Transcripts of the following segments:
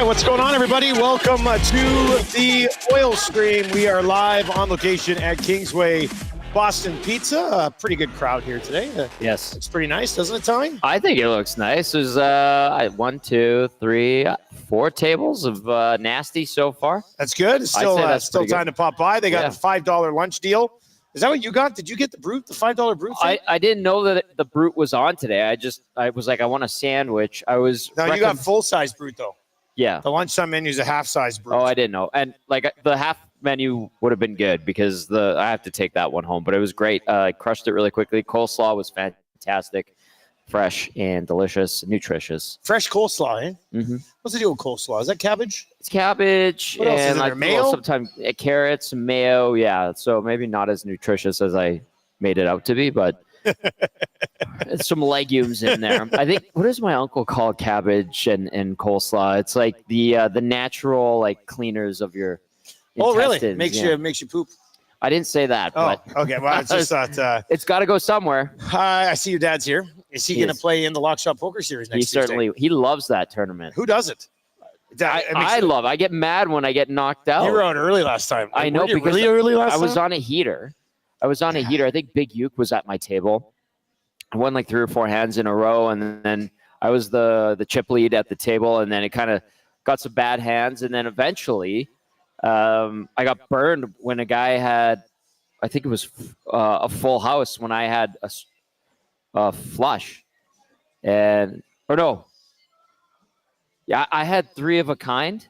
right, what's going on, everybody? Welcome to the Oil Stream. We are live on location at Kingsway Boston Pizza. A pretty good crowd here today. Yes. It's pretty nice, doesn't it, Tommy? I think it looks nice. There's 1, 2, 3, 4 tables of nasty so far. That's good. It's still time to pop by. They got a $5 lunch deal. Is that what you got? Did you get the Brute, the $5 Brute thing? I didn't know that the Brute was on today. I was like, I want a sandwich. No, you got full-size Brute, though. Yeah. The lunchtime menu is a half-size Brute. Oh, I didn't know. And like the half menu would have been good because I have to take that one home. But it was great. I crushed it really quickly. Coleslaw was fantastic, fresh and delicious, nutritious. Fresh coleslaw, eh? Mm-hmm. What's the deal with coleslaw? Is that cabbage? It's cabbage. What else is in there? Mayo? Sometimes carrots, mayo. Yeah. So maybe not as nutritious as I made it out to be, but some legumes in there. I think, what does my uncle call cabbage and coleslaw? It's like the natural like cleaners of your intestines. Oh, really? Makes you poop. I didn't say that. Oh, but okay. Well, I just thought it's got to go somewhere. I see your dad's here. Is he going to play in the Lock Shop Poker Series next Tuesday? He loves that tournament. Who doesn't? I get mad when I get knocked out. You were out early last time. I know, because really early last time? I was on a heater. I think Big Uke was at my table. I won like 3 or 4 hands in a row, and then I was the chip lead at the table, and then it kind of got some bad hands, and then eventually I got burned when a guy had, I think it was a full house when I had a flush, I had 3 of a kind,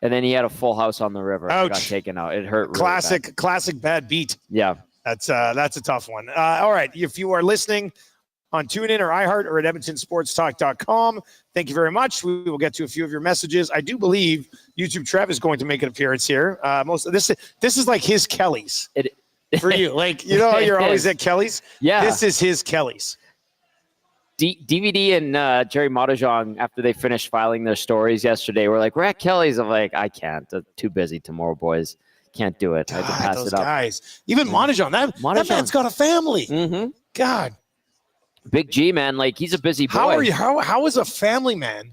and then he had a full house on the river. Ouch. I got taken out. It hurt. Really Classic bad beat. Yeah. That's a tough one. All right. If you are listening on TuneIn or iHeart or at EdmontonSportsTalk.com, thank you very much. We will get to a few of your messages. I do believe YouTube Trev is going to make an appearance here. Most of this is like his Kelly's for you. Like, you know, you're always at Kelly's. Yeah. This is his Kelly's. DVD and Jerry Montajon, after they finished filing their stories yesterday, were like, we're at Kelly's. I'm like, I can't. I'm too busy tomorrow, boys. Can't do it. I have to pass those it up. Guys. Even Montajon, that man's got a family. Mm-hmm. God. Big G, man. Like, he's a busy boy. How are you? How is a family man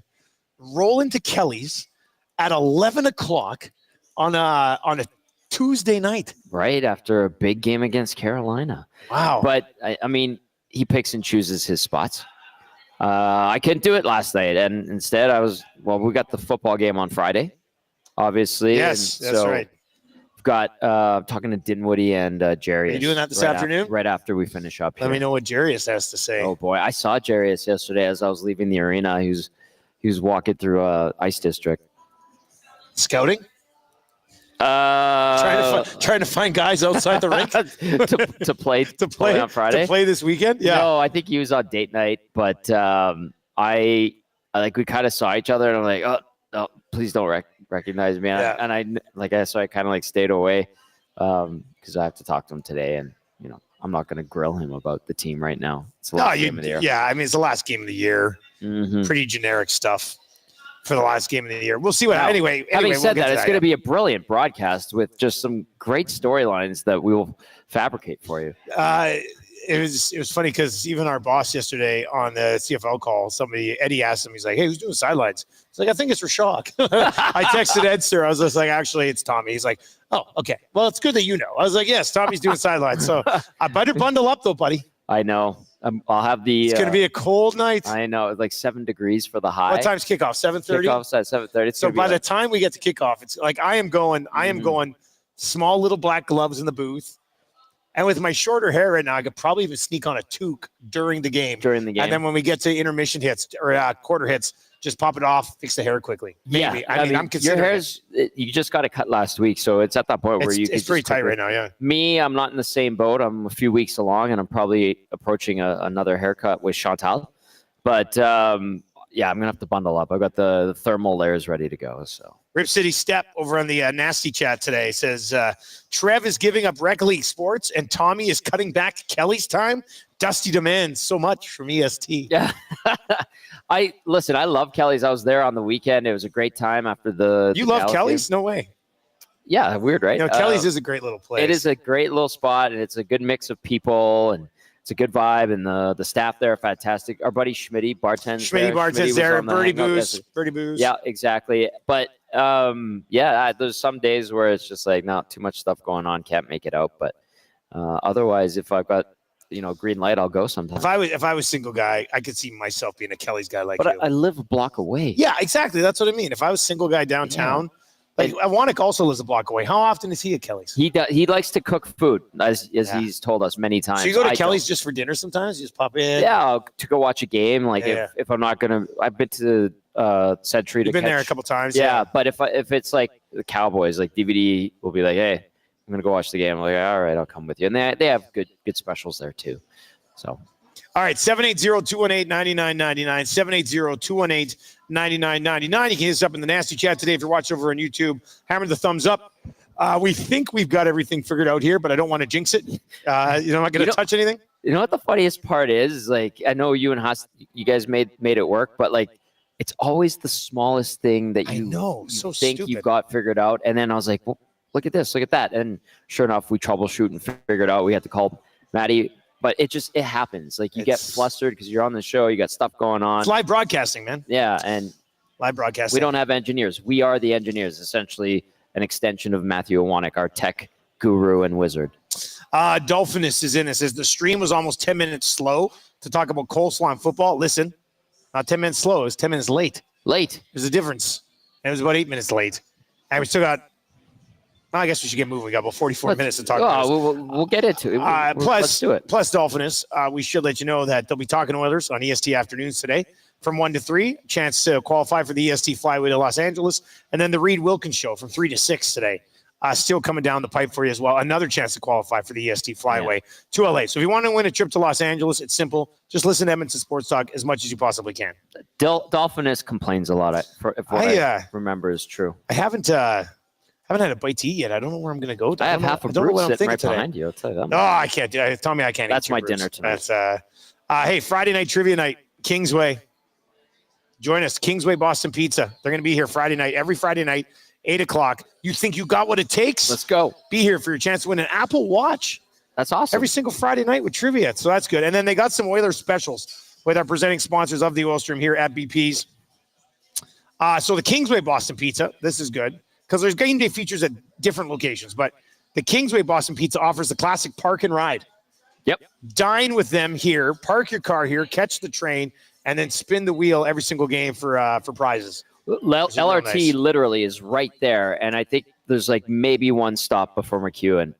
roll into Kelly's at 11 o'clock on a Tuesday night? Right after a big game against Carolina. Wow. But, I mean, he picks and chooses his spots. I couldn't do it last night. And instead we got the football game on Friday, obviously. Yes, that's right. We've got talking to Dinwiddie and Jarius. Are you doing that this afternoon? Right after we finish up here. Let me know what Jarius has to say. Oh, boy. I saw Jarius yesterday as I was leaving the arena. He was walking through Ice District. Scouting? Trying to find guys outside the rink to play on Friday. To play this weekend? Yeah. No, I think he was on date night, but I we kind of saw each other, and I'm like, oh please don't recognize me. Yeah. So I kind of stayed away because I have to talk to him today, and I'm not going to grill him about the team right now. It's the last game of the year. Yeah, I mean, it's the last game of the year. Mm-hmm. Pretty generic stuff for the last game of the year. We'll see what. Anyway, having said we'll that, it's going to be a brilliant broadcast with just some great storylines that we will fabricate for you. It was funny because even our boss yesterday on the CFL call, Eddie asked him, he's like, hey, who's doing sidelines? He's like, I think it's Rashok. I texted Ed, sir. I was just like, actually, it's Tommy. He's like, oh, okay. Well, it's good that you know. I was like, yes, Tommy's doing sidelines. So I better bundle up though, buddy. I know. I'll have the. It's going to be a cold night. I know. It's like 7 degrees for the high. What time's kickoff? 7:30? Kickoff's at 7:30. So by the time we get to kickoff, it's like I am going small little black gloves in the booth. And with my shorter hair right now, I could probably even sneak on a toque during the game. And then when we get to intermission hits or quarter hits, just pop it off, fix the hair quickly. Maybe. Yeah, I mean, I'm considering your hair's you just got it cut last week, so it's at that point where it's pretty tight right now. Yeah. Me, I'm not in the same boat. I'm a few weeks along, and I'm probably approaching another haircut with Chantal. But I'm gonna have to bundle up. I've got the thermal layers ready to go. So. Rip City Step over on the Nasty Chat today says, Trev is giving up rec league sports and Tommy is cutting back Kelly's time. Dusty demands so much from EST. Yeah. I love Kelly's. I was there on the weekend. It was a great time after the. You love Kelly's? No way. Yeah. Weird, right? Kelly's is a great little place. It is a great little spot, and it's a good mix of people, and it's a good vibe, and the staff there are fantastic. Our buddy Schmitty bartends there. Birdie Booze. Yeah, exactly. But there's some days where it's just like not too much stuff going on, can't make it out. But otherwise, if I've got green light, I'll go sometime. If I was single guy, I could see myself being a Kelly's guy like but you. I live a block away. Yeah, exactly. That's what I mean. If I was single guy downtown, like Iwanek also lives a block away. How often is he at Kelly's? He likes to cook food, as he's told us many times. So you go to Kelly's just for dinner sometimes? You just pop in? Yeah, to go watch a game. Like if I'm not gonna, I've been to Century. You've been there a couple times. Yeah, but if it's like the Cowboys, like DVD will be like, hey, I'm gonna go watch the game. I'm like, all right, I'll come with you. And they have good specials there too. So. All right, 780-218-9999, 780-218-9999. You can hit us up in the nasty chat today if you're watching over on YouTube. Hammer the thumbs up. We think we've got everything figured out here, but I don't want to jinx it. I'm not going to touch anything. You know what the funniest part is like, I know you and Haas, you guys made it work, but like, it's always the smallest thing that you think stupid. you've got figured out. And then I was like, well, look at this, look at that. And sure enough, we troubleshoot and figured out. We had to call Maddie. But it happens. Like you get flustered because you're on the show, you got stuff going on. It's live broadcasting, man. Yeah, and live broadcasting. We don't have engineers. We are the engineers, essentially an extension of Matthew Iwanek, our tech guru and wizard. Dolphinus is in. It says the stream was almost 10 minutes slow to talk about coleslaw and football. Listen, not 10 minutes slow. It was 10 minutes late. There's a difference. It was about 8 minutes late. And we still got, I guess we should get moving. We got about 44 minutes to talk about this. We'll get into it. Let's do it. Plus, Dolphinus, we should let you know that they'll be talking to Oilers on EST afternoons today from 1 to 3. Chance to qualify for the EST Flyway to Los Angeles. And then the Reed Wilkins Show from 3 to 6 today. Still coming down the pipe for you as well. Another chance to qualify for the EST Flyway to LA. So if you want to win a trip to Los Angeles, it's simple. Just listen to Edmonton Sports Talk as much as you possibly can. Dolphinus complains a lot. If what I remember is true. I haven't had a bite to eat yet. I don't know where I'm going to go. I have half a brew sitting right behind you. I'll tell you that. No, I can't do it. Tell me I can't. That's my dinner tonight. That's hey, Friday night trivia night, Kingsway. Join us, Kingsway Boston Pizza. They're going to be here Friday night, every Friday night, 8 o'clock. You think you got what it takes? Let's go. Be here for your chance to win an Apple Watch. That's awesome. Every single Friday night with trivia. So that's good. And then they got some Oilers specials with our presenting sponsors of the Oil Stream here at BP's. So the Kingsway Boston Pizza, this is good because there's game day features at different locations, but the Kingsway Boston Pizza offers the classic park and ride. Yep. Dine with them here, park your car here, catch the train, and then spin the wheel every single game for prizes. LRT literally is right there, and I think there's like maybe one stop before McEwen.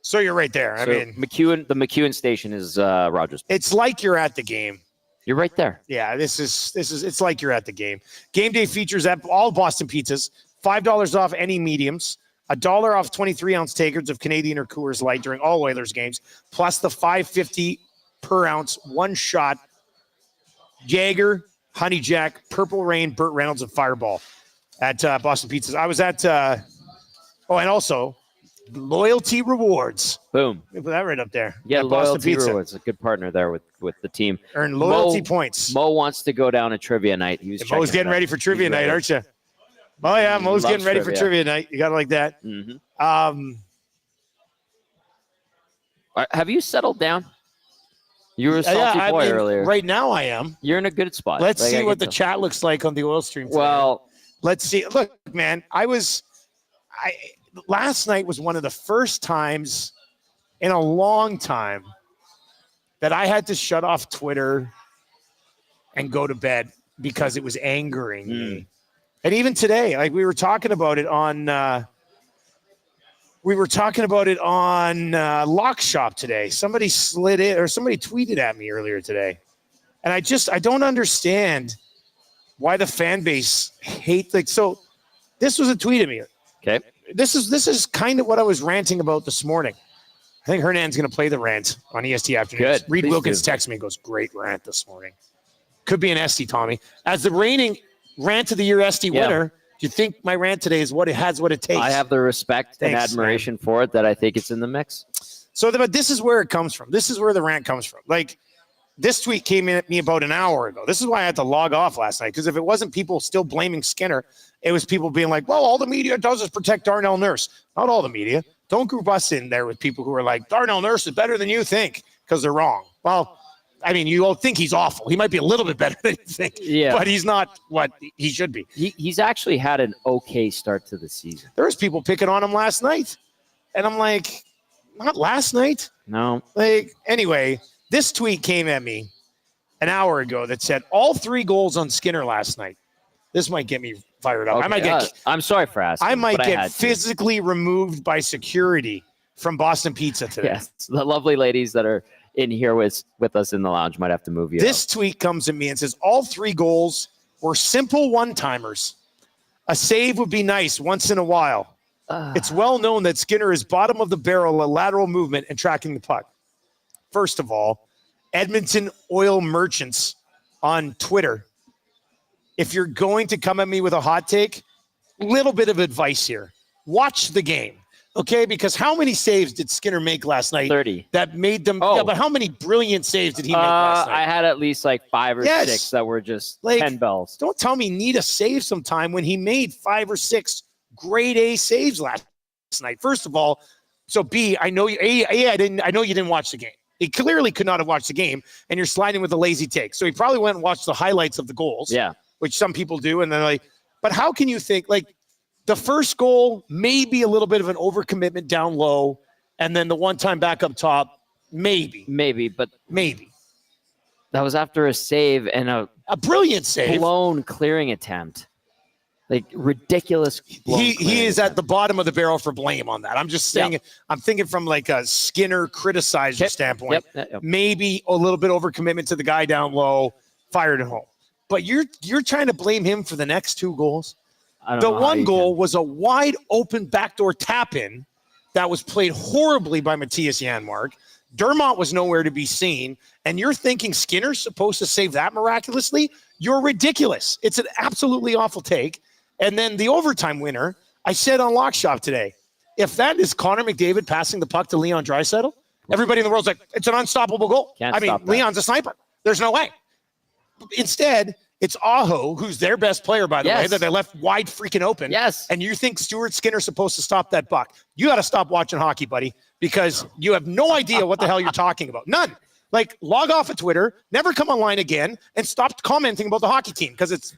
So you're right there. So the McEwen station is Rogers. It's like you're at the game. You're right there. Yeah, it's like you're at the game. Game day features at all Boston pizzas, $5 off any mediums, $1 off 23-ounce takers of Canadian or Coors Light during all Oilers games, plus the $5.50 per ounce one-shot Jaeger, Honey Jack, Purple Rain, Burt Reynolds, and Fireball at Boston Pizzas. I was at and also Loyalty Rewards. Boom. Put that right up there. Yeah, Loyalty Rewards, a good partner there with the team. Earn loyalty points. Mo wants to go down a trivia night. Mo's getting ready for trivia night, aren't you? Oh, yeah, Mo's getting ready for trivia night. You got it like that. Mm-hmm. Have you settled down? You were a salty boy earlier. Right now I am. You're in a good spot. Let's see what the chat looks like on the Oil Stream today. Well, let's see. Look, man, last night was one of the first times in a long time that I had to shut off Twitter and go to bed because it was angering me. And even today, like we were talking about it on Lock Shop today. Somebody slid it or somebody tweeted at me earlier today. And I don't understand why the fan base so this was a tweet at me. Okay. This is kind of what I was ranting about this morning. I think Hernan's going to play the rant on EST afternoons. Good. Reed Wilkins texted me and goes, great rant this morning. Could be an ST, Tommy. As the reigning rant of the year ST winner, do you think my rant today is what it takes? I have the respect and admiration for it that I think it's in the mix. So but this is where it comes from. This is where the rant comes from. Like, this tweet came in at me about an hour ago. This is why I had to log off last night, because if it wasn't people still blaming Skinner, it was people being like, well, all the media does is protect Darnell Nurse. Not all the media. Don't group us in there with people who are like, Darnell Nurse is better than you think, because they're wrong. Well, I mean, you don't think he's awful. He might be a little bit better than you think, but he's not what he should be. He's actually had an okay start to the season. There was people picking on him last night, and I'm like, not last night. No. Like, anyway, this tweet came at me an hour ago that said all 3 goals on Skinner last night. This might get me fired up. Okay, I'm sorry for asking. I might get physically removed by security from Boston Pizza today. Yes, the lovely ladies that are in here with us in the lounge might have to move you. This tweet comes at me and says all 3 goals were simple one-timers. A save would be nice once in a while. It's well known that Skinner is bottom of the barrel at lateral movement and tracking the puck. First of all, Edmonton Oil Merchants on Twitter, if you're going to come at me with a hot take, little bit of advice here. Watch the game, okay? Because how many saves did Skinner make last night? 30. That made them. Yeah, but how many brilliant saves did he make last night? I had at least like 5 or 6 that were just 10 bells. Don't tell me need a save sometime when he made 5 or 6 grade A saves last night. First of all, so B, I know you. I know you didn't watch the game. He clearly could not have watched the game, and you're sliding with a lazy take. So he probably went and watched the highlights of the goals. Yeah. Which some people do, and then but how can you think the first goal may be a little bit of an overcommitment down low, and then the one-time back up top, maybe, but maybe that was after a save and a brilliant save, blown clearing attempt, ridiculous. He is at the bottom of the barrel for blame on that. I'm just saying. Yep. I'm thinking from a Skinner criticizer standpoint. Yep. Maybe a little bit overcommitment to the guy down low, fired at home. But you're trying to blame him for the next 2 goals. The one goal was a wide open backdoor tap in that was played horribly by Matthias Janmark. Dermott was nowhere to be seen. And you're thinking Skinner's supposed to save that miraculously? You're ridiculous. It's an absolutely awful take. And then the overtime winner, I said on Lock Shop today, if that is Connor McDavid passing the puck to Leon Draisaitl, everybody in the world's like, it's an unstoppable goal. Leon's a sniper. There's no way. Instead, it's Aho, who's their best player, by the way, that they left wide freaking open. Yes. And you think Stuart Skinner's supposed to stop that puck. You got to stop watching hockey, buddy, because you have no idea what the hell you're talking about. None. Log off of Twitter, never come online again, and stop commenting about the hockey team because it's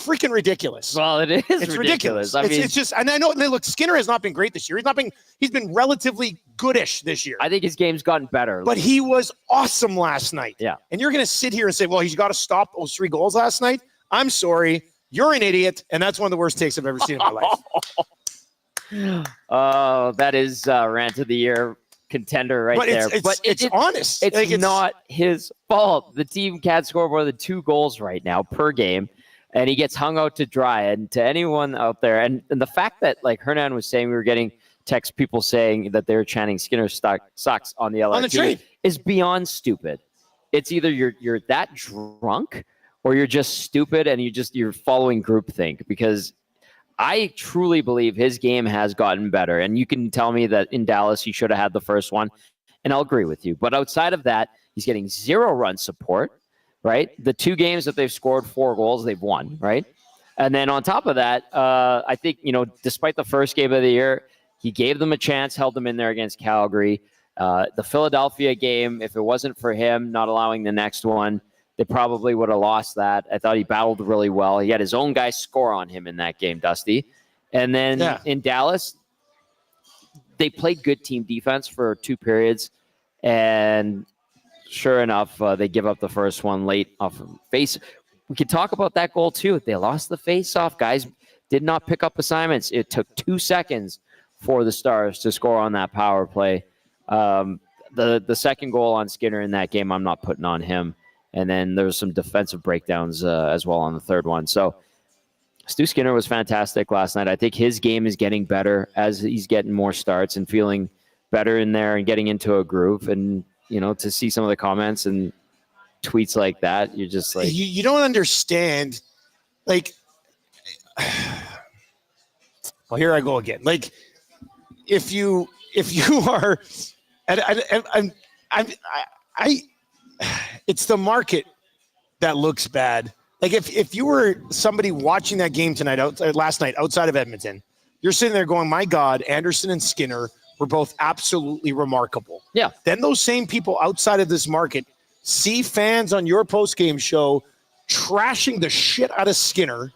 freaking ridiculous. Well, it is. It's ridiculous. It's just, and I know, look, Skinner has not been great this year. He's been relatively goodish this year. I think his game's gotten better. But he was awesome last night. Yeah. And you're going to sit here and say, well, he's got to stop those 3 goals last night. I'm sorry. You're an idiot. And that's one of the worst takes I've ever seen in my life. Oh, that is rant of the year contender right there. But it's honest. It's not his fault. The team can't score more than 2 goals right now per game. And he gets hung out to dry. And to anyone out there, and the fact that Hernan was saying we were getting text people saying that they're chanting Skinner sucks on the LRT on the trade is beyond stupid. It's either you're that drunk or you're just stupid and you're following groupthink, because I truly believe his game has gotten better. And you can tell me that in Dallas he should have had the first one, and I'll agree with you. But outside of that, he's getting 0 run support. Right? The 2 games that they've scored 4 goals, they've won, right? And then on top of that, I think, despite the first game of the year, he gave them a chance, held them in there against Calgary. The Philadelphia game, if it wasn't for him not allowing the next one, they probably would have lost that. I thought he battled really well. He had his own guy score on him in that game, Dusty. And then in Dallas, they played good team defense for 2 periods, and sure enough, they give up the first one late off of face. We could talk about that goal too. They lost the face-off. Guys did not pick up assignments. It took 2 seconds for the Stars to score on that power play. The second goal on Skinner in that game, I'm not putting on him. And then there was some defensive breakdowns as well on the third one. So Stu Skinner was fantastic last night. I think his game is getting better as he's getting more starts and feeling better in there and getting into a groove. And to see some of the comments and tweets like that, you're just like, you don't understand. Well, here I go again. If you are, it's the market that looks bad. If you were somebody watching that game last night outside of Edmonton, you're sitting there going, my God, Anderson and Skinner were both absolutely remarkable. Yeah. Then those same people outside of this market see fans on your post-game show trashing the shit out of Skinner,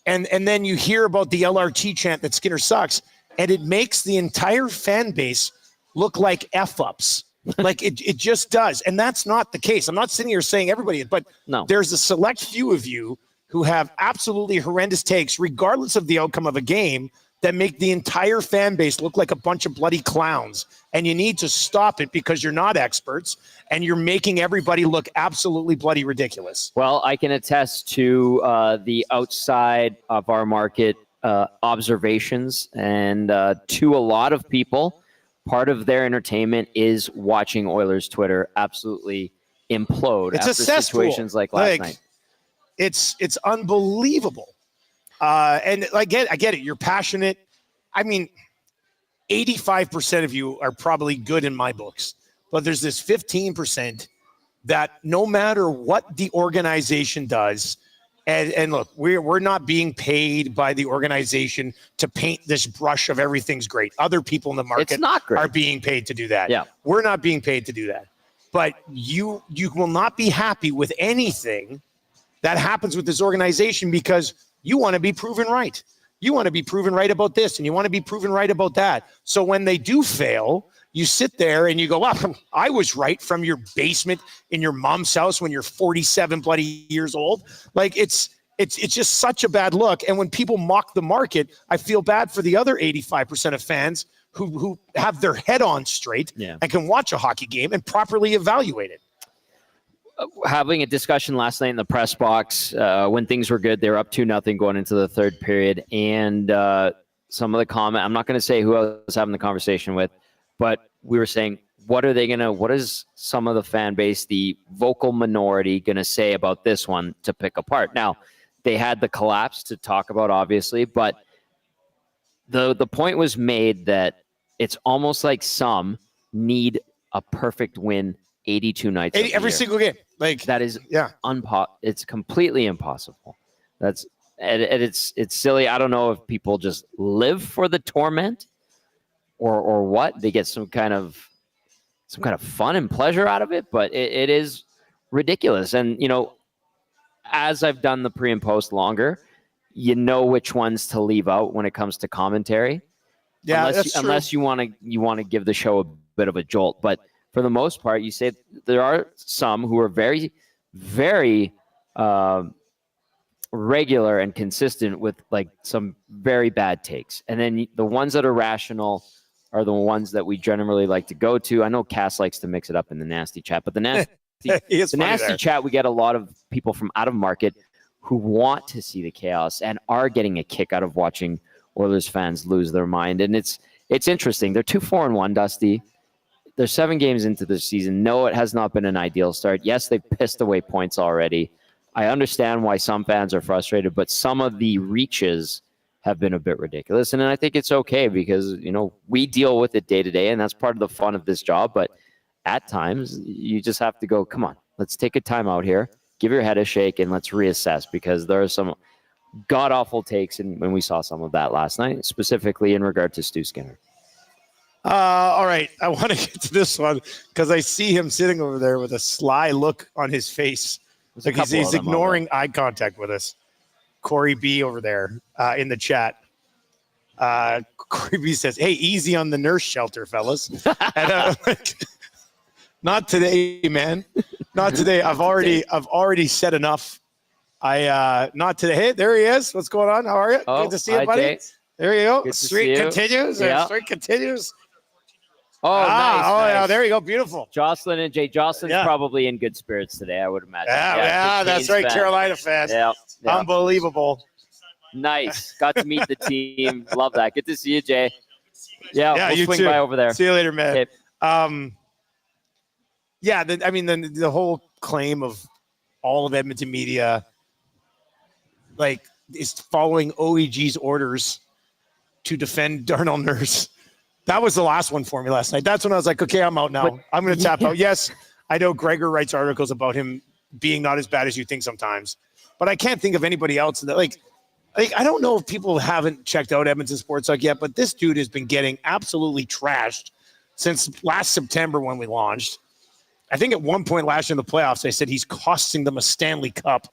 and then you hear about the LRT chant that Skinner sucks, and it makes the entire fan base look like F-ups. Like it just does. And that's not the case. I'm not sitting here saying everybody, but No. There's a select few of you who have absolutely horrendous takes, regardless of the outcome of a game, that make the entire fan base look like a bunch of bloody clowns. And you need to stop it because you're not experts and you're making everybody look absolutely bloody ridiculous. Well, I can attest to the outside of our market observations, and to a lot of people, part of their entertainment is watching Oilers Twitter absolutely implode It's after a cesspool. situations like last night. It's unbelievable. And I get it. You're passionate. I mean, 85% of you are probably good in my books, but there's this 15% that no matter what the organization does, and look, we're not being paid by the organization to paint this brush of everything's great. Other people in the market It's not great. are being paid to do that. Yeah. We're not being paid to do that. But you will not be happy with anything that happens with this organization because you want to be proven right. You want to be proven right about this, and you want to be proven right about that. So when they do fail, you sit there and you go, well, I was right from your basement in your mom's house when you're 47 bloody years old. Like it's just such a bad look. And when people mock the market, I feel bad for the other 85% of fans who have their head on straight and can watch a hockey game and properly evaluate it. Having a discussion last night in the press box when things were good, they were up 2-0 going into the third period. And some of the comment, I'm not going to say who I was having the conversation with, but we were saying, what is some of the fan base, the vocal minority, going to say about this one to pick apart? Now, they had the collapse to talk about, obviously, but the point was made that it's almost like some need a perfect win 82 nights every single game. Like that is yeah. It's completely impossible. It's silly. I don't know if people just live for the torment or what. They get some kind of fun and pleasure out of it, but it is ridiculous. And as I've done the pre and post longer, you know which ones to leave out when it comes to commentary. Yeah, unless you want to give the show a bit of a jolt, but for the most part, you say there are some who are very, very regular and consistent with like some very bad takes. And then the ones that are rational are the ones that we generally like to go to. I know Cass likes to mix it up in the nasty chat, but the nasty chat, we get a lot of people from out of market who want to see the chaos and are getting a kick out of watching Oilers fans lose their mind. And it's interesting. They're 2-4-1, Dusty. They're 7 games into the season. No, it has not been an ideal start. Yes, they've pissed away points already. I understand why some fans are frustrated, but some of the reaches have been a bit ridiculous. And I think it's okay because, we deal with it day to day, and that's part of the fun of this job. But at times, you just have to go, come on, let's take a time out here, give your head a shake, and let's reassess because there are some god-awful takes, and when we saw some of that last night, specifically in regard to Stu Skinner. All right. I want to get to this one because I see him sitting over there with a sly look on his face. Like he's ignoring eye contact with us. Corey B over there in the chat. Corey B says, hey, easy on the nurse shelter, fellas. And, not today, man. Not today. I've already said enough. Not today. Hey, there he is. What's going on? How are you? Good to see you, buddy. Jay. There you go. Good to Streak see you. continues. Yeah. Streak continues. Oh, nice. Yeah, there you go. Beautiful. Jocelyn and Jay. Jocelyn's probably in good spirits today, I would imagine. Yeah, that's right. Fan. Carolina fans. Yeah. Unbelievable. Nice. Got to meet the team. Love that. Good to see you, Jay. Yeah, we'll swing by over there. See you later, man. Okay. The whole claim of all of Edmonton media, is following OEG's orders to defend Darnell Nurse. That was the last one for me last night. That's when I was like, okay, I'm out now. I'm going to tap out. Yes, I know Gregor writes articles about him being not as bad as you think sometimes, but I can't think of anybody else that I don't know if people haven't checked out Edmonton Sports Talk yet, but this dude has been getting absolutely trashed since last September when we launched. I think at one point last year in the playoffs, they said he's costing them a Stanley Cup.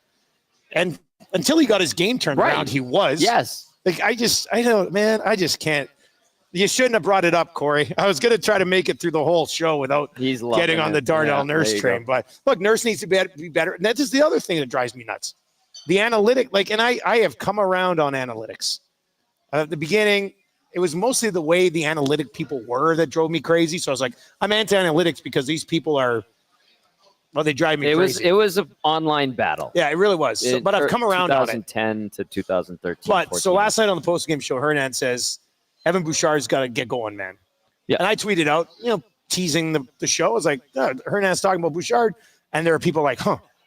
And until he got his game turned around, he was. Yes. Like, I don't, man, I just can't. You shouldn't have brought it up, Corey. I was going to try to make it through the whole show without getting on the Darnell Nurse train. But look, Nurse needs to be better. And that's just the other thing that drives me nuts. The analytic, and I have come around on analytics. At the beginning, it was mostly the way the analytic people were that drove me crazy. So I was like, I'm anti-analytics because these people are, well, they drive me crazy. It was an online battle. Yeah, it really was. So, but I've come around on it. 2010 to 2013. But 14. so last night on the post-game show, Hernan says, Evan Bouchard's got to get going, man. Yeah. And I tweeted out, teasing the show. I was like, Hernan's talking about Bouchard. And there are people like,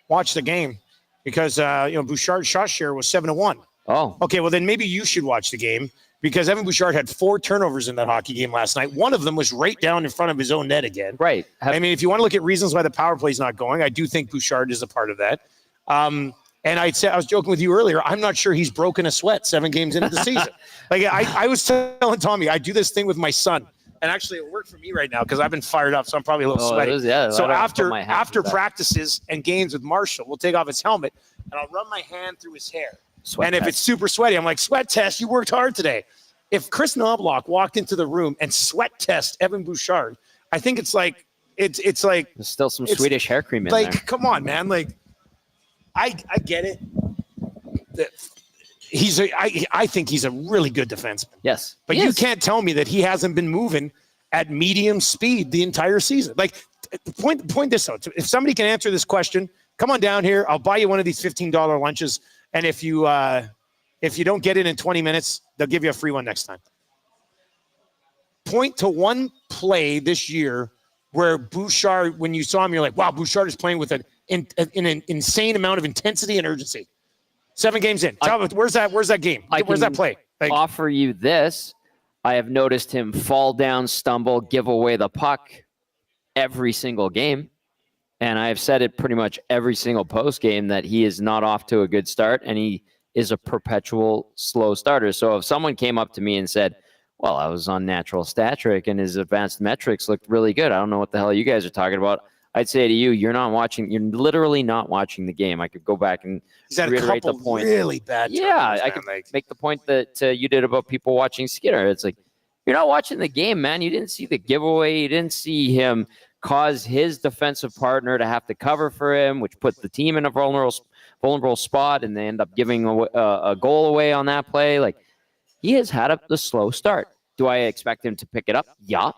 watch the game because, Bouchard's shot share was 7-1. Oh. Okay, well, then maybe you should watch the game because Evan Bouchard had 4 turnovers in that hockey game last night. One of them was right down in front of his own net again. Right. I mean, if you want to look at reasons why the power play is not going, I do think Bouchard is a part of that. And I was joking with you earlier. I'm not sure he's broken a sweat 7 games into the season. I was telling Tommy, I do this thing with my son. And actually, it worked for me right now because I've been fired up, so I'm probably a little sweaty. So after practices and games with Marshall, we'll take off his helmet, and I'll run my hand through his hair. If it's super sweaty, I'm like, sweat test, you worked hard today. If Chris Knobloch walked into the room and sweat test Evan Bouchard, I think it's like it's like there's still some Swedish hair cream in there. Come on, man. I get it. I think he's a really good defenseman. Yes. But you can't tell me that he hasn't been moving at medium speed the entire season. Point this out. If somebody can answer this question, come on down here. I'll buy you one of these $15 lunches. And if you don't get it in 20 minutes, they'll give you a free one next time. Point to one play this year where Bouchard, when you saw him, you're like, wow, Bouchard is playing with an insane amount of intensity and urgency. 7 games in. Tell me, where's that game? Where's that play? Offer you this. I have noticed him fall down, stumble, give away the puck every single game. And I've said it pretty much every single post game that he is not off to a good start and he is a perpetual slow starter. So if someone came up to me and said, well, I was on Natural Stat Trick and his advanced metrics looked really good, I don't know what the hell you guys are talking about, I'd say to you, you're literally not watching the game. I could go back and reiterate the point. Really bad. Yeah, I could make the point that you did about people watching Skinner. It's like, you're not watching the game, man. You didn't see the giveaway. You didn't see him cause his defensive partner to have to cover for him, which put the team in a vulnerable spot, and they end up giving a goal away on that play. He has had the slow start. Do I expect him to pick it up? Yeah.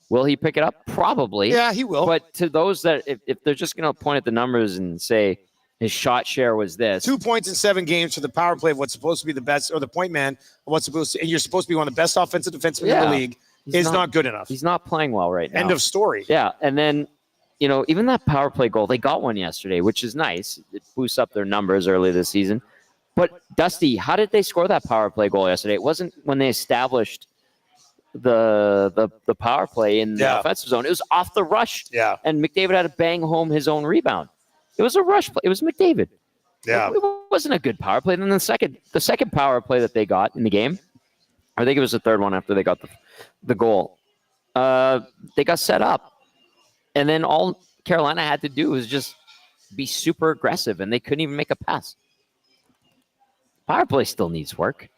Will he pick it up? Probably. Yeah, he will. But to those that, if they're just going to point at the numbers and say his shot share was this. 2 points in 7 games for the power play of what's supposed to be the best, or the point man of what's supposed to, and you're supposed to be one of the best offensive defensemen in the league, is not good enough. He's not playing well right now. End of story. Yeah. And then, even that power play goal, they got one yesterday, which is nice. It boosts up their numbers early this season. But Dusty, how did they score that power play goal yesterday? It wasn't when they established the power play in the offensive zone. It was off the rush. Yeah. And McDavid had to bang home his own rebound. It was a rush play. It was McDavid. Yeah. It wasn't a good power play. And then the second power play that they got in the game, I think it was the third one after they got the goal, they got set up. And then all Carolina had to do was just be super aggressive, and they couldn't even make a pass. Power play still needs work.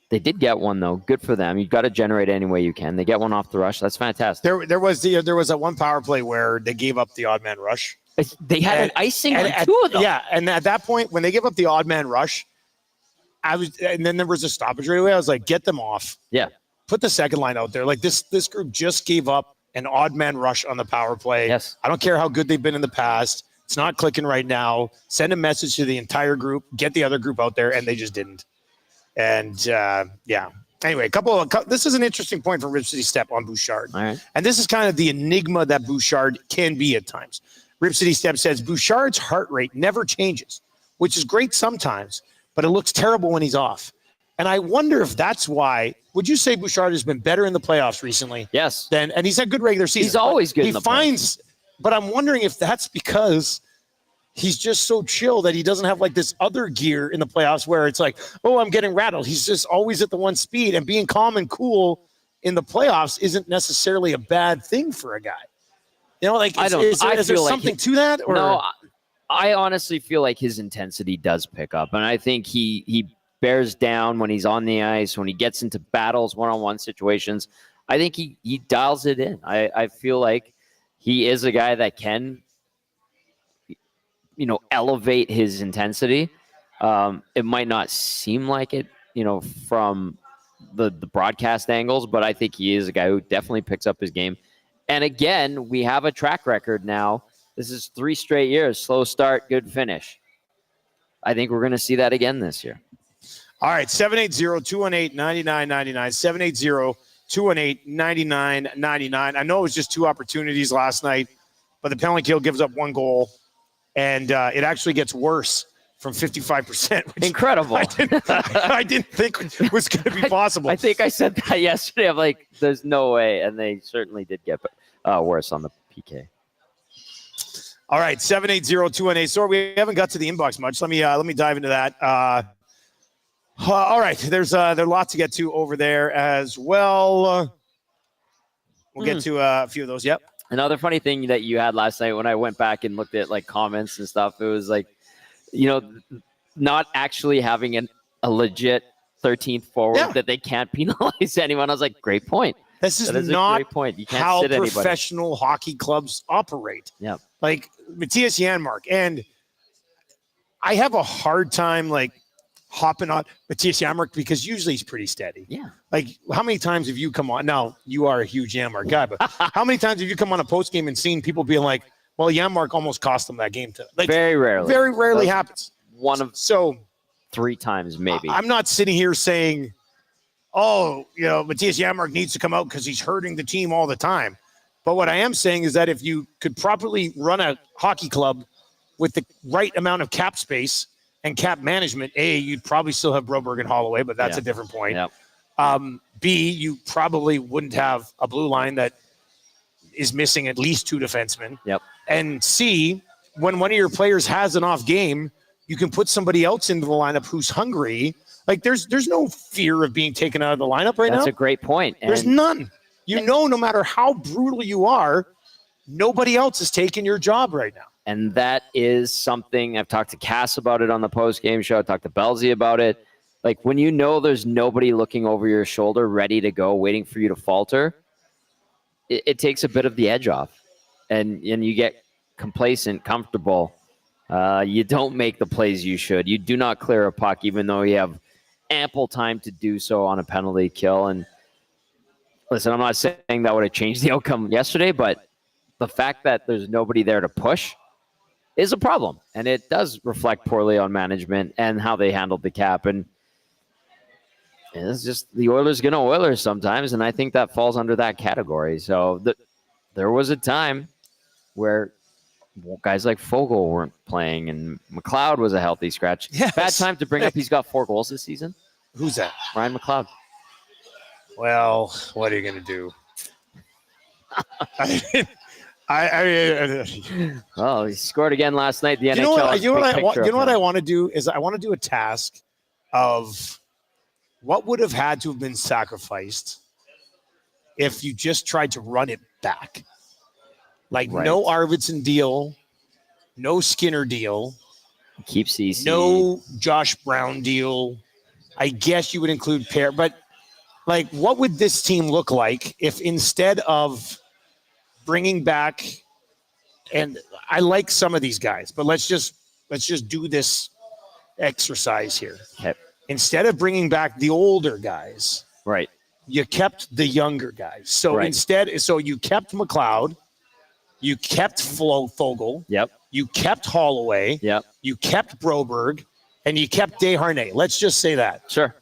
They did get one, though. Good for them. You've got to generate any way you can. They get one off the rush. That's fantastic. There was that one power play where they gave up the odd man rush. They had an icing on 2 of them. Yeah, and at that point, when they gave up the odd man rush, and then there was a stoppage right away. I was like, get them off. Yeah. Put the second line out there. This group just gave up an odd man rush on the power play. Yes. I don't care how good they've been in the past. It's not clicking right now. Send a message to the entire group. Get the other group out there, and they just didn't. And Anyway, this is an interesting point from Rip City Step on Bouchard. All right. And this is kind of the enigma that Bouchard can be at times. Rip City Step says Bouchard's heart rate never changes, which is great sometimes, but it looks terrible when he's off. And I wonder if that's why. Would you say Bouchard has been better in the playoffs recently? Yes. And he's had good regular season. He's always good in the playoffs. But I'm wondering if that's because he's just so chill that he doesn't have this other gear in the playoffs where it's like, oh, I'm getting rattled. He's just always at the one speed, and being calm and cool in the playoffs isn't necessarily a bad thing for a guy. You know, like I don't. is there feel like something to that? Or no, I honestly feel like his intensity does pick up, and I think he bears down when he's on the ice, when he gets into battles, one-on-one situations. I think he dials it in. I feel like he is a guy that can, elevate his intensity. It might not seem like it, from the broadcast angles, but I think he is a guy who definitely picks up his game. And again, we have a track record now. This is 3 straight years, slow start, good finish. I think we're going to see that again this year. All right, 780-218-9999, 780-218-9999. I know it was just 2 opportunities last night, but the penalty kill gives up 1 goal, and it actually gets worse from 55%. Incredible. I didn't think was going to be possible. I think I said that yesterday. I'm like, there's no way, and they certainly did get worse on the PK. All right, 780-218. Sorry, we haven't got to the inbox much. Let me dive into that. All right, there's a lot to get to over there as well. We'll get to a few of those. Yep. Another funny thing that you had last night when I went back and looked at like comments and stuff, it was like, not actually having a legit 13th forward that they can't penalize anyone. I was like, great point. This is not a great point. You can't how professional hockey clubs operate. Yeah. Like Matthias Janmark. And I have a hard time like hopping on Matthias Janmark because usually he's pretty steady. Yeah. Like how many times have you come on? Now, you are a huge Janmark guy, but how many times have you come on a post game and seen people being like, well, Janmark almost cost them that game to like very rarely. Very rarely happens. One of 3 times maybe. I'm not sitting here saying, oh, Matthias Janmark needs to come out because he's hurting the team all the time. But what I am saying is that if you could properly run a hockey club with the right amount of cap space and cap management, A, you'd probably still have Broberg and Holloway, but that's a different point. Yep. B, you probably wouldn't have a blue line that is missing at least 2 defensemen. Yep. And C, when one of your players has an off game, you can put somebody else into the lineup who's hungry. Like there's no fear of being taken out of the lineup right now. That's a great point. There's none. No matter how brutal you are, nobody else is taking your job right now. And that is something I've talked to Cass about it on the post-game show. I talked to Belzy about it. Like when there's nobody looking over your shoulder, ready to go, waiting for you to falter, it takes a bit of the edge off. And you get complacent, comfortable. You don't make the plays you should. You do not clear a puck, even though you have ample time to do so on a penalty kill. And listen, I'm not saying that would have changed the outcome yesterday, but the fact that there's nobody there to push is a problem. And it does reflect poorly on management and how they handled the cap. And it's just the Oilers going to Oilers sometimes. And I think that falls under that category. So there was a time where guys like Fogle weren't playing and McLeod was a healthy scratch. Yes. Bad time to bring up he's got 4 goals this season. Who's that? Ryan McLeod. Well, what are you going to do? Well, he scored again last night. The NHL. You know what I want to do is I want to do a task of what would have had to have been sacrificed if you just tried to run it back. Like no Arvidsson deal, no Skinner deal. Keep CC. No Josh Brown deal. I guess you would include Pear, but like, what would this team look like if instead of bringing back, and I like some of these guys, but let's just do this exercise here. Okay. Instead of bringing back the older guys, right, you kept the younger guys. So so you kept McLeod, you kept Fogle, yep, you kept Holloway, yep, you kept Broberg, and you kept Desharnais. Let's just say that. Sure.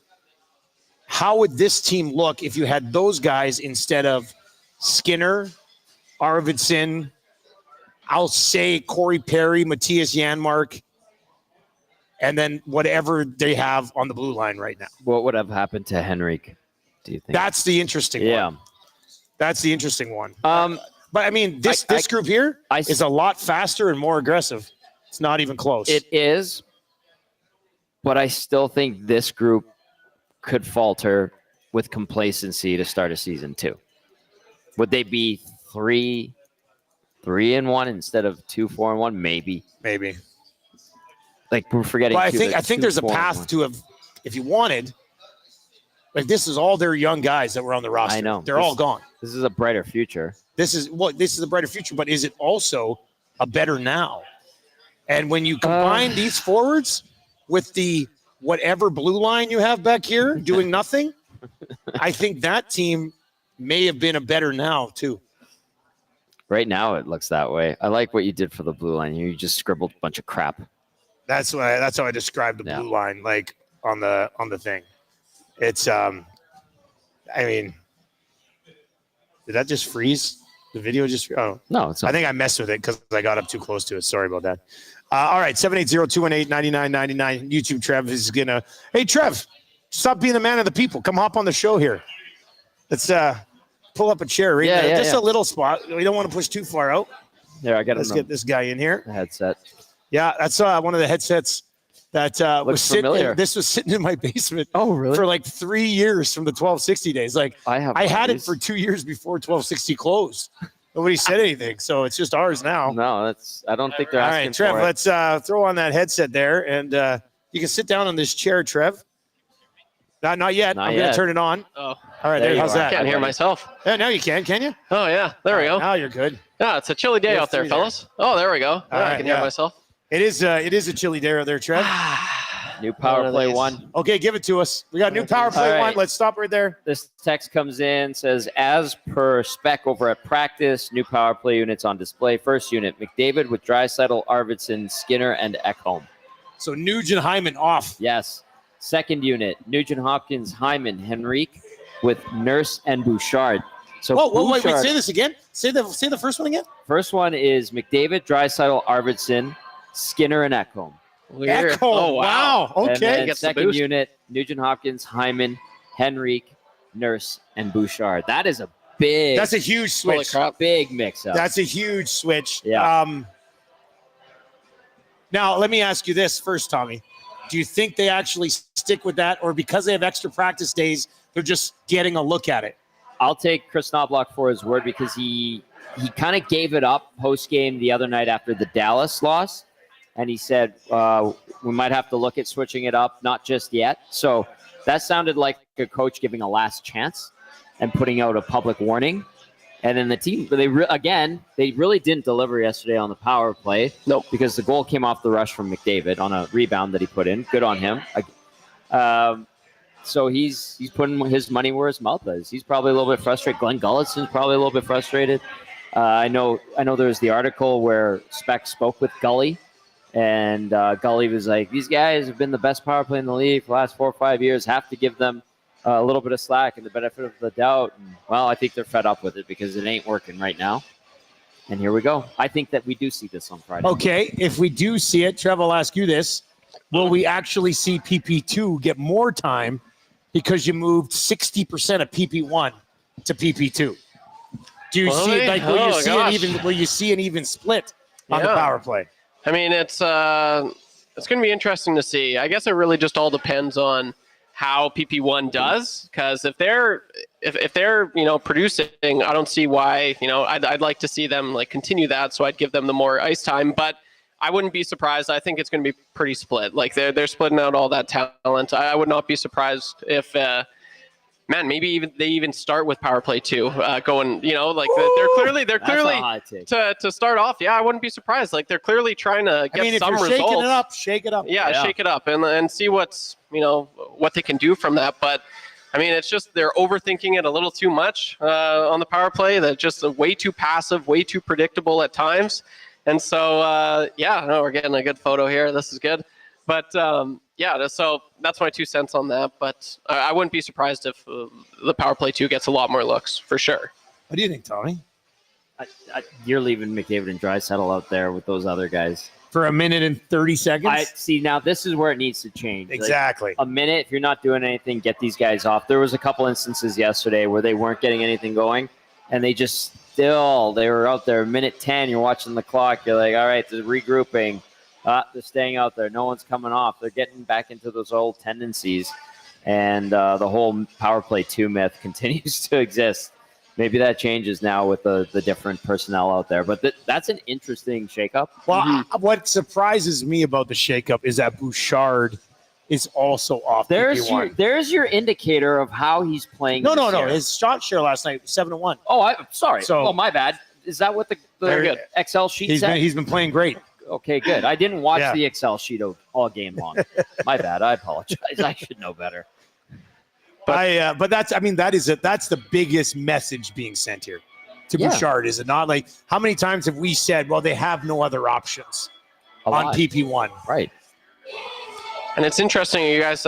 How would this team look if you had those guys instead of Skinner, Arvidsson, I'll say Corey Perry, Matthias Janmark, and then whatever they have on the blue line right now? What would have happened to Henrik, do you think? That's the interesting one. That's the interesting one. But I mean, this group here is a lot faster and more aggressive. It's not even close. It is, but I still think this group could falter with complacency to start a season 2. Would they be 3 3-1 instead of 2-4-1, maybe. Like we're forgetting. But I think there's a path to have, if you wanted. Like this is all their young guys that were on the roster. I know they're all gone. This is a brighter future. This is a brighter future, but is it also a better now? And when you combine these forwards with the whatever blue line you have back here doing nothing, I think that team may have been a better now too. Right now it looks that way. I like what you did for the blue line. You just scribbled a bunch of crap. That's how I described the blue line, like on the thing. It's I mean, did that just freeze? The video just no. I think I messed with it because I got up too close to it. Sorry about that. All right, 780-218-9999. YouTube Trev is gonna. Hey Trev, stop being the man of the people. Come hop on the show here. Let's pull up a chair right there. Just a little spot. We don't want to push too far out. There, I got. Let's get this guy in here. The headset. Yeah, that's one of the headsets that was sitting. This was sitting in my basement. Oh, really? For like 3 years from the 1260 days. Like I had it for 2 years before 1260 closed. Nobody said anything, so it's just ours now. No, I don't think they're asking. All right, Trev, let's throw on that headset there, and you can sit down on this chair, Trev. Not yet. I'm going to turn it on. Oh, all right. There, how's that? I can't hear myself. Yeah, now you can you? Oh, yeah. There we go. Now you're good. Yeah, it's a chilly day out there, fellas. Oh, there we go. I can hear myself. It is a chilly day out there, Trev. New power play 1. Okay, give it to us. We got new power play 1. Let's stop right there. This text comes in, says, as per spec over at practice, new power play units on display. First unit, McDavid with Draisaitl, Arvidsson, Skinner, and Ekholm. So Nugent Hyman off. Yes. Second unit, Nugent Hopkins, Hyman, Henrique with Nurse and Bouchard. So wait, say this again. Say the first one again. First one is McDavid, Draisaitl, Arvidsson, Skinner, and Ekholm. Ekholm. Oh, wow. Okay. And then second unit, Nugent Hopkins, Hyman, Henrique, Nurse, and Bouchard. That's a huge switch. Big mix-up. That's a huge switch. Yeah. Now, let me ask you this first, Tommy. Do you think they actually stick with that, or because they have extra practice days, they're just getting a look at it? I'll take Chris Knobloch for his word because he kind of gave it up post-game the other night after the Dallas loss. And he said, we might have to look at switching it up, not just yet. So that sounded like a coach giving a last chance and putting out a public warning. And then the team, they really didn't deliver yesterday on the power play. Nope. Because the goal came off the rush from McDavid on a rebound that he put in. Good on him. So he's putting his money where his mouth is. He's probably a little bit frustrated. Glenn Gullison's probably a little bit frustrated. I know there's the article where Speck spoke with Gully. And Gully was like, these guys have been the best power play in the league for the last 4 or 5 years. Have to give them a little bit of slack and the benefit of the doubt. And, well, I think they're fed up with it because it ain't working right now. And here we go. I think that we do see this on Friday. Okay, if we do see it, Trev, I'll ask you this. Will we actually see PP2 get more time because you moved 60% of PP1 to PP2? Do you see will you see an even split on the power play? I mean, it's going to be interesting to see. I guess it really just all depends on how PP1 does, because if they're producing, I don't see why. I'd like to see them continue that, so I'd give them the more ice time. But I wouldn't be surprised. I think it's going to be pretty split. They're splitting out all that talent. I would not be surprised if. Maybe they even start with power play 2, going, they're clearly to start off. Yeah, I wouldn't be surprised. They're clearly trying to get some results. Shake it up. Yeah, shake it up and see what they can do from that. But I mean, it's just they're overthinking it a little too much on the power play. That's just way too passive, way too predictable at times. And so, we're getting a good photo here. This is good. But so that's my 2 cents on that. But I wouldn't be surprised if the power play 2 gets a lot more looks for sure. What do you think, Tommy? You're leaving McDavid and Draisaitl out there with those other guys for a minute and 30 seconds. Now this is where it needs to change. Exactly. A minute. If you're not doing anything, get these guys off. There was a couple instances yesterday where they weren't getting anything going, and they were out there. Minute 10, you're watching the clock. You're like, all right, they're regrouping. They're staying out there. No one's coming off. They're getting back into those old tendencies. And the whole power play 2 myth continues to exist. maybe that changes now with the different personnel out there. But that's an interesting shakeup. Well, what surprises me about the shakeup is that Bouchard is also off. There's your indicator of how he's playing. No. Year. His shot share last night 7-1. Oh, I'm sorry. So, my bad. Is that what the Excel sheet said? He's been playing great. Okay, good. I didn't watch the Excel sheet all game long. My bad. I apologize. I should know better. But that's the biggest message being sent here to Bouchard, is it not? Like, how many times have we said, well, they have no other options on PP1? Right. And it's interesting, you guys,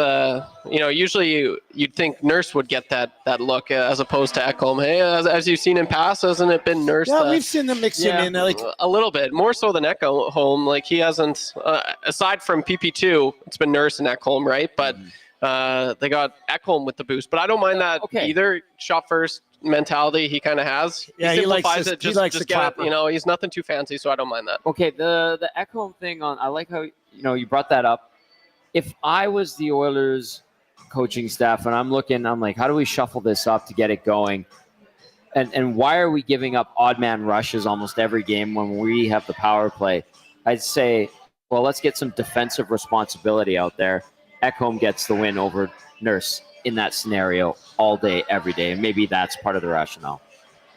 usually you'd think Nurse would get that look as opposed to Ekholm. Hey, as you've seen in past, hasn't it been Nurse? Yeah, we've seen them mix him in. Like, a little bit, more so than Ekholm. Like, he hasn't, aside from PP2, it's been Nurse and Ekholm, right? But they got Ekholm with the boost. But I don't mind that either. Shot first mentality he kind of has. Yeah, he simplifies likes it. He likes just the get clapper. it. He's nothing too fancy, so I don't mind that. Okay, the Ekholm thing I like how you brought that up. If I was the Oilers coaching staff and I'm like, how do we shuffle this up to get it going? And why are we giving up odd man rushes almost every game when we have the power play? I'd say, well, let's get some defensive responsibility out there. Ekholm gets the win over Nurse in that scenario all day, every day. And maybe that's part of the rationale.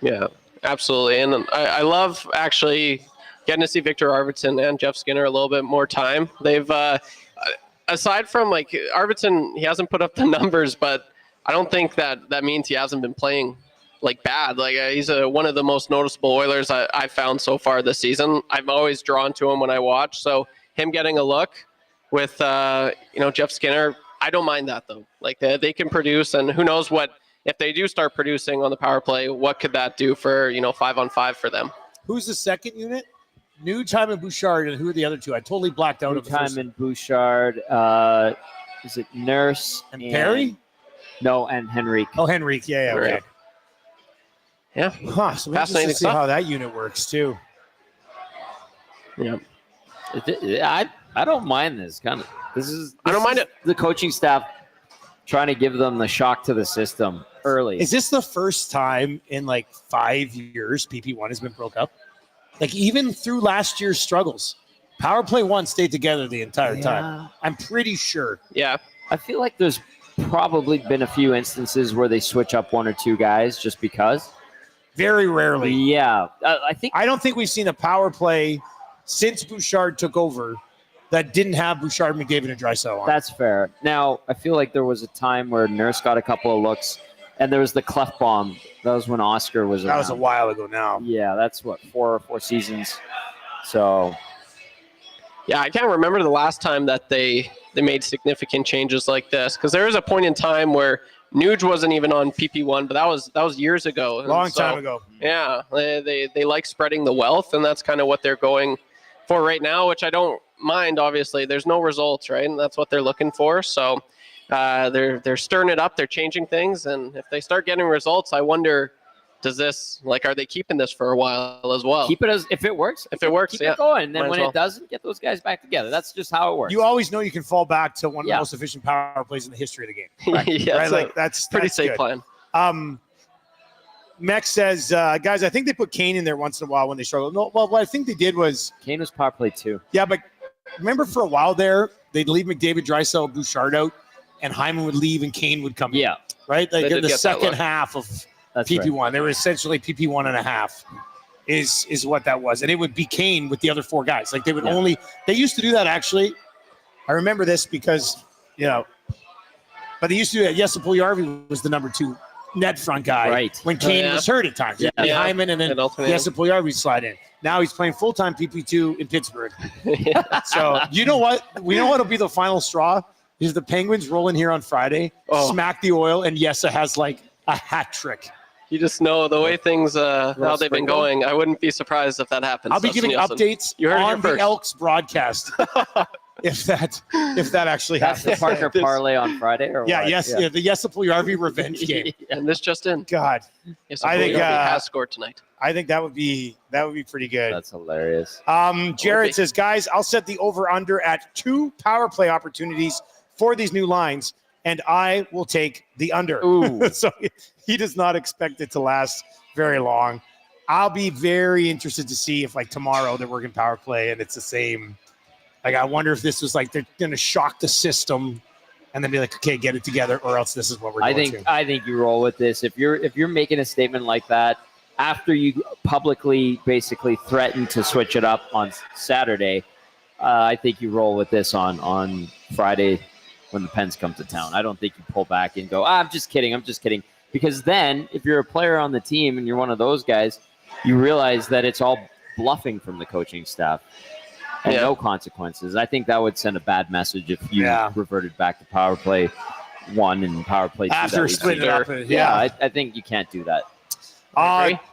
Yeah, absolutely. And I love actually getting to see Victor Arvidsson and Jeff Skinner a little bit more time. They've aside from like Arvidsson, he hasn't put up the numbers, but I don't think that means he hasn't been playing like bad. Like he's one of the most noticeable Oilers I've found so far this season. I'm always drawn to him when I watch. So him getting a look with Jeff Skinner, I don't mind that though. Like they can produce, and who knows what if they do start producing on the power play, what could that do for 5-on-5 for them? Who's the second unit? Nugent and Bouchard, and who are the other two? I totally blacked out. Nugent and Bouchard. Is it Nurse and Perry? No, and Henrique. Oh, Henrique. Yeah. Okay. Yeah. Huh. So we'll just see how that unit works too. Yeah. I don't mind this kind of. I don't mind it. The coaching staff trying to give them the shock to the system early. Is this the first time in like 5 years PP1 has been broke up? Like even through last year's struggles, Power Play 1 stayed together the entire time. I'm pretty sure. Yeah. I feel like there's probably been a few instances where they switch up one or two guys just because. Very rarely. Yeah. I don't think we've seen a Power Play since Bouchard took over that didn't have Bouchard, McDavid, and Draisaitl on. That's fair. Now, I feel like there was a time where Nurse got a couple of looks, and there was the Klefborn. That was when Oscar was around. That was a while ago now. Yeah, that's what, four seasons. So, yeah, I can't remember the last time that they made significant changes like this, because there was a point in time where Nuge wasn't even on PP1, but that was years ago. Long time ago. Yeah, they like spreading the wealth, and that's kind of what they're going for right now, which I don't mind. Obviously, there's no results, right? And that's what they're looking for. So they're stirring it up. They're changing things, and if they start getting results, I wonder, are they keeping this for a while as well? Keep it as if it works. If it works, keep it going. And then when it doesn't, get those guys back together. That's just how it works. You always know you can fall back to one of the most efficient power plays in the history of the game. Right? Yeah, right? Like that's pretty safe good. plan. Mex says, guys, I think they put Kane in there once in a while when they struggled. No, well, what I think they did was Kane was power play too. Yeah, but remember for a while there, they'd leave McDavid, Draisaitl, Bouchard out, and Hyman would leave and Kane would come in. Yeah. Right? Like in the second half of PP1. Right. They were essentially PP1 and a half is what that was. And it would be Kane with the other four guys. Like they would they used to do that actually. I remember this because, but they used to do that. Jesse Puljujarvi was the number 2 net front guy when Kane was hurt at times. Yeah. Hyman and then Jesse Puljujarvi slide in. Now he's playing full-time PP2 in Pittsburgh. So you know what? We know what'll be the final straw is the Penguins roll in here on Friday, smack the Oil, and Jesse has like a hat trick. You just know the way things, how they've been going. I wouldn't be surprised if that happens. I'll be giving updates on the Elks broadcast. If that actually happens. That's the Parker parlay on Friday, or the Jesse Puljujarvi revenge game. And this just in. God, I think has scored tonight. I think that would be pretty good. That's hilarious. Jared says, guys, I'll set the over/under at 2 power play opportunities for these new lines, and I will take the under. Ooh. So he does not expect it to last very long. I'll be very interested to see if, like, tomorrow they're working power play and it's the same. Like, I wonder if this was like they're going to shock the system and then be like, okay, get it together, or else this is what we're going to. I think you roll with this. If you're making a statement like that after you publicly basically threaten to switch it up on Saturday, I think you roll with this on Friday when the Pens come to town. I don't think you pull back and go, I'm just kidding. Because then if you're a player on the team and you're one of those guys, you realize that it's all bluffing from the coaching staff. And no consequences. I think that would send a bad message if you reverted back to power play 1 and power play 2. After splitting it up. I think you can't do that.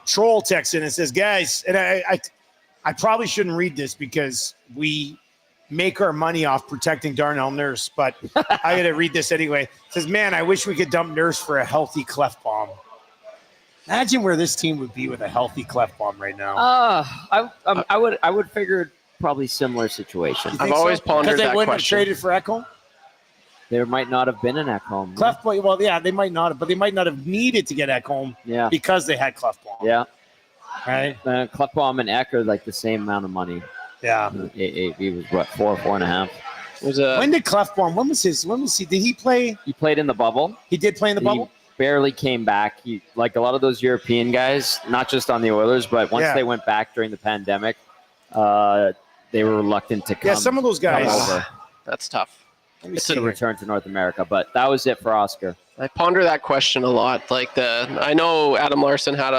Troll texts in and says, guys, and I probably shouldn't read this because we make our money off protecting Darnell Nurse, but I got to read this anyway. It says, man, I wish we could dump Nurse for a healthy Klefborn. Imagine where this team would be with a healthy Klefborn right now. I would figure probably similar situation. I've always pondered that question. Because they wouldn't have traded for Ekholm? There might not have been an Ekholm. Klefborn, well, yeah, they might not have, but they might not have needed to get Ekholm because they had Klefborn. Yeah. Right? Klefborn and Ek are like the same amount of money. Yeah. He was, what, 4.5? When did Klefborn, did he play? He played in the bubble. He did play in the bubble? Barely came back. He, like a lot of those European guys, not just on the Oilers, but once they went back during the pandemic, they were reluctant to come. Yeah, some of those guys. Over. That's tough. It's a return to North America, but that was it for Oscar. I ponder that question a lot. I know Adam Larson had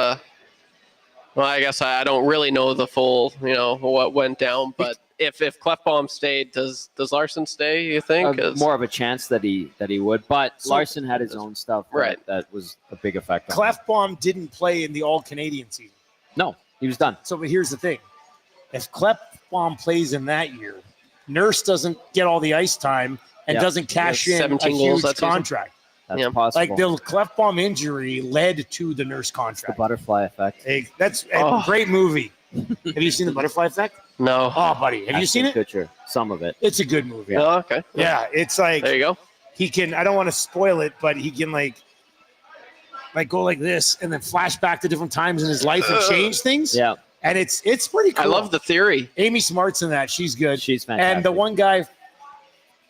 well, I guess I don't really know the full, what went down, but if Klefbom stayed, does Larson stay, you think? More of a chance that he would, but Larson had his own stuff that was a big effect on him. Klefbom didn't play in the All-Canadian season. No, he was done. So, but here's the thing. If Klefbom plays in that year, Nurse doesn't get all the ice time and doesn't cash in a huge contract. That's possible. Like the Klefbom injury led to the Nurse contract. The butterfly effect. That's a great movie. Have you seen The Butterfly Effect? No. Oh, buddy. Have you seen it? Kutcher. Some of it. It's a good movie. Oh, okay. Yeah, it's like. There you go. He can, I don't want to spoil it, but he can like go like this and then flash back to different times in his life and change things. Yeah. And it's pretty cool. I love the theory. Amy Smart's in that. She's good. She's fantastic. And the one guy,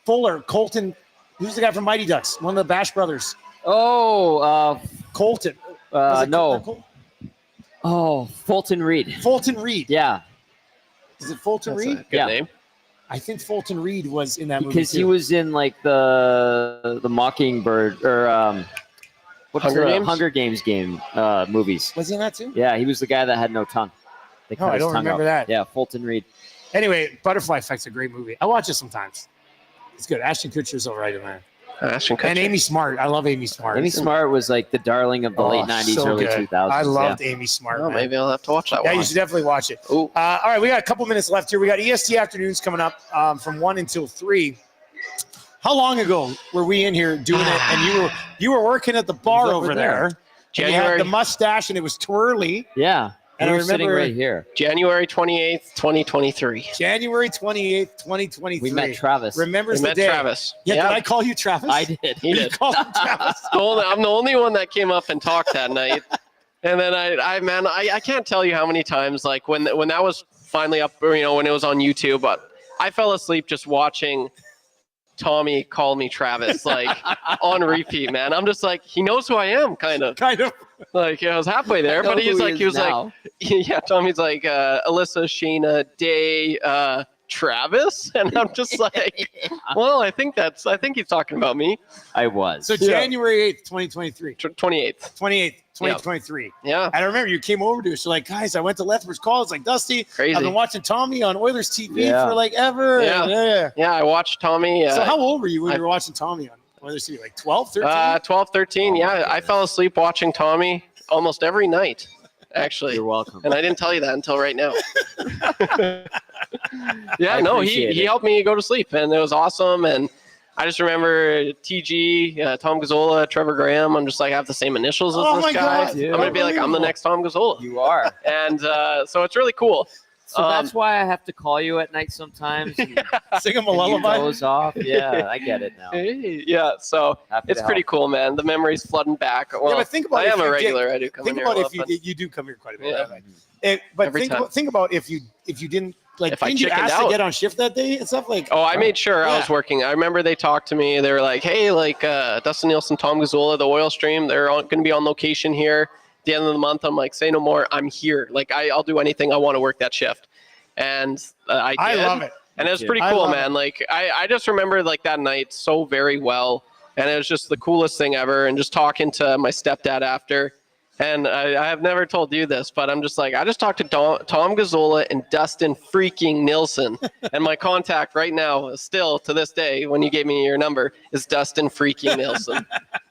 Colton, who's the guy from Mighty Ducks? One of the Bash brothers. Oh, Colton. no. Oh, Fulton Reed. Fulton Reed. Yeah. Is it Fulton That's Reed? a good name. I think Fulton Reed was in that movie because he was in like the Mockingbird or Hunger Games movies. Was he in that too? Yeah, he was the guy that had no tongue. They cut I his don't tongue remember out. that. Yeah, Fulton Reed. Anyway, Butterfly Effect's a great movie. I watch it sometimes. It's good. Ashton Kutcher's all right in there. Ashton Kutcher. And Amy Smart. I love Amy Smart. Amy Smart was like the darling of the late 90s, so early good. 2000s. I loved Amy Smart. Oh, maybe I'll have to watch that one. Yeah, you should definitely watch it. Ooh. All right, we got a couple minutes left here. We got EST afternoons coming up from 1 until 3. How long ago were we in here doing it? And you were working at the bar over there. You had the mustache and it was twirly. Yeah. And we I were sitting remember right here. January 28th, 2023. January 28th, 2023. We met Travis. Remembers the met day. Travis. Yeah, Yep. did I call you Travis? I did. He did. Called him Travis. I'm the only one that came up and talked that night. And then I can't tell you how many times, like when that was finally up, or, when it was on YouTube, but I fell asleep just watching Tommy call me Travis, like on repeat, man. I'm just like, he knows who I am, kind of. Like I was halfway there, but he was like, yeah, Tommy's like, Alyssa, Sheena, Day, Travis, and I'm just like, well, I think he's talking about me. I was. So January 8th, 2023. 28th. 28th, 2023. Yeah. And I remember you came over to us. You're like, guys, I went to Lethbridge College. Like, Dusty, crazy. I've been watching Tommy on Oilers TV for like ever. Yeah. Yeah, I watched Tommy. So how old were you when you were watching Tommy on Oilers TV? Like 12, 13? 12, 13. Yeah, I fell asleep watching Tommy almost every night, actually. You're welcome. And I didn't tell you that until right now. Yeah, no, he helped me go to sleep, and it was awesome. And I just remember TG, Tom Gazzola, Trevor Graham. I'm just like, I have the same initials as this guy. God, I'm going to be like, I'm the next Tom Gazzola. You are. And so it's really cool. So that's why I have to call you at night sometimes. And Sing him a lullaby. goes off. Yeah, I get it now. Yeah, so Happy it's to pretty help. cool, man. The memories flooding back. Well, but think about I if am a you regular. I do come in Think here about if often. you do come here quite a bit. Yeah. Right? But Every time. think about if you didn't like. If I Didn't you chickened ask to out. get on shift that day and stuff like? Oh, I made sure I Yeah. was working. I remember they talked to me. They were like, hey, like Dustin Nielson, Tom Gazzola, the oil stream, they're going to be on location here at the end of the month. I'm like, say no more. I'm here. Like, I'll do anything. I want to work that shift. And I did. I love it. And it was Me too. pretty I cool, love man. Like, I just remember like that night so very well. And it was just the coolest thing ever. And just talking to my stepdad after. And I have never told you this, but I'm just like, I just talked to Tom Gazzola and Dustin freaking Nielson. And my contact right now, still to this day, when you gave me your number, is Dustin freaking Nielson.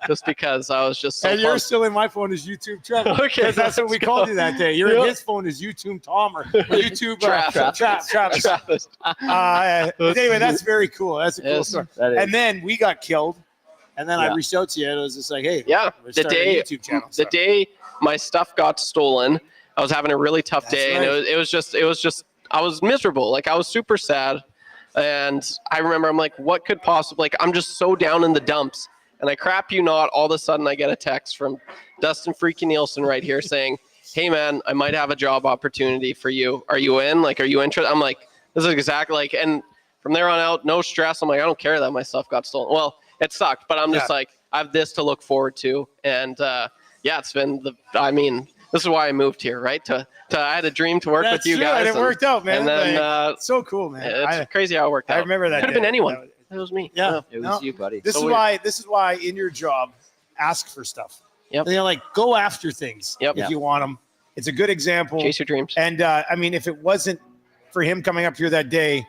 Just because I was just so And you're pumped. still in my phone as YouTube Trev. Okay, Because that's what we let's called go. you that day. You're in Yeah. his phone as YouTube Tom or YouTube Travis. Travis. Travis. Anyway, that's very cool. That's a cool Yes, story. that is. And then we got killed. And then I Yeah. reached out to you and it was just like, hey, Yeah, we're the starting a day YouTube channel. the day my stuff got stolen, I was having a really tough That's day, right. and it was just I was miserable. Like, I was super sad, and I remember I'm like, what could possibly, like, I'm just so down in the dumps, and I crap you not, all of a sudden I get a text from Dustin freaking Nielson right here saying, hey man, I might have a job opportunity for you. Are you in? Like, are you interested? I'm like, this is exactly like, and from there on out, no stress. I'm like, I don't care that my stuff got stolen. Well, it sucked, but I'm just like, I have this to look forward to. And yeah, it's been this is why I moved here, right? I had a dream to work That's with you true, guys. and it worked out, man. And then Like, so cool, man. it's crazy how it worked out. I remember that Could have been day. anyone. It was me. Yeah. It was No. you, buddy. This So is why in your job, ask for stuff. Yep. And, like, go after things Yep. if you want them. It's a good example. Chase your dreams. And if it wasn't for him coming up here that day,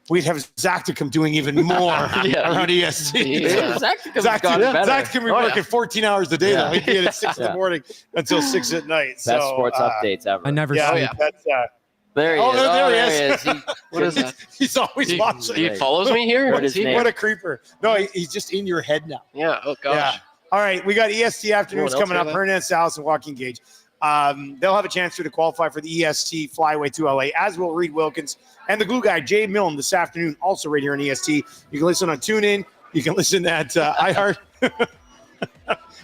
we'd have Zacticum doing even more Yeah. around ESC. Yeah. Zacticum's gotten better. Zacticum be Oh, yeah. working 14 hours a day. Yeah. Though. He'd be in at 6 in Yeah. the morning until 6 at night. Best So, sports updates ever. I never Yeah, sleep. yeah. that's There he Oh, is. there he is. What is that? he's always watching. He follows me here? Heard What his is he? name. What a creeper. No, he's just in your head now. Yeah. Oh gosh. Yeah. All right, we got EST afternoons Anyone else coming up. hear that? Hernan Salas and Joaquin Gage. They'll have a chance to qualify for the EST Flyway to LA, as will Reed Wilkins and the glue guy, Jay Milne, this afternoon, also right here on EST. You can listen on TuneIn. You can listen at iHeart.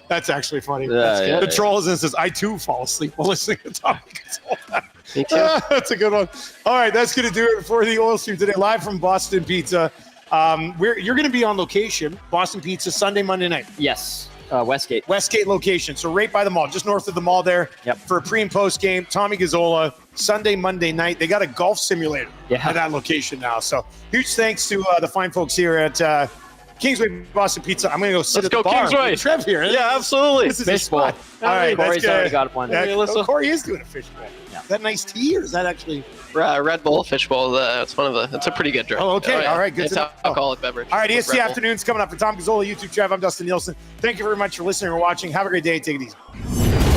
That's actually funny. Yeah, The trolls and says, I too fall asleep while listening to Tom Gazzola. Me too. That's a good one. All right, that's going to do it for the oil stream today, live from Boston Pizza. You're going to be on location, Boston Pizza, Sunday, Monday night. Yes. Westgate. Westgate location, so right by the mall, just north of the mall there. Yep. For a pre and post game, Tommy Gazzola, Sunday, Monday night. They got a golf simulator Yeah. at that location now. So huge thanks to the fine folks here at Kingsway Boston Pizza. I'm going to go sit Let's at the go, bar Kingsway. with Trev here. Yeah, absolutely. This is his Fishbowl. spot. All right, Corey's that's already good. got one. Yeah, Hey, listen. Corey is doing a fishbowl. Yeah. Is that nice tea or is that actually? Red Bull, fishbowl. It's a pretty good drink. Oh, okay. All right, good It's to an know. alcoholic beverage. All right, with EST Red Bull. afternoons coming up for Tom Gazzola, YouTube Trev. I'm Dustin Nielson. Thank you very much for listening or watching. Have a great day. Take it easy.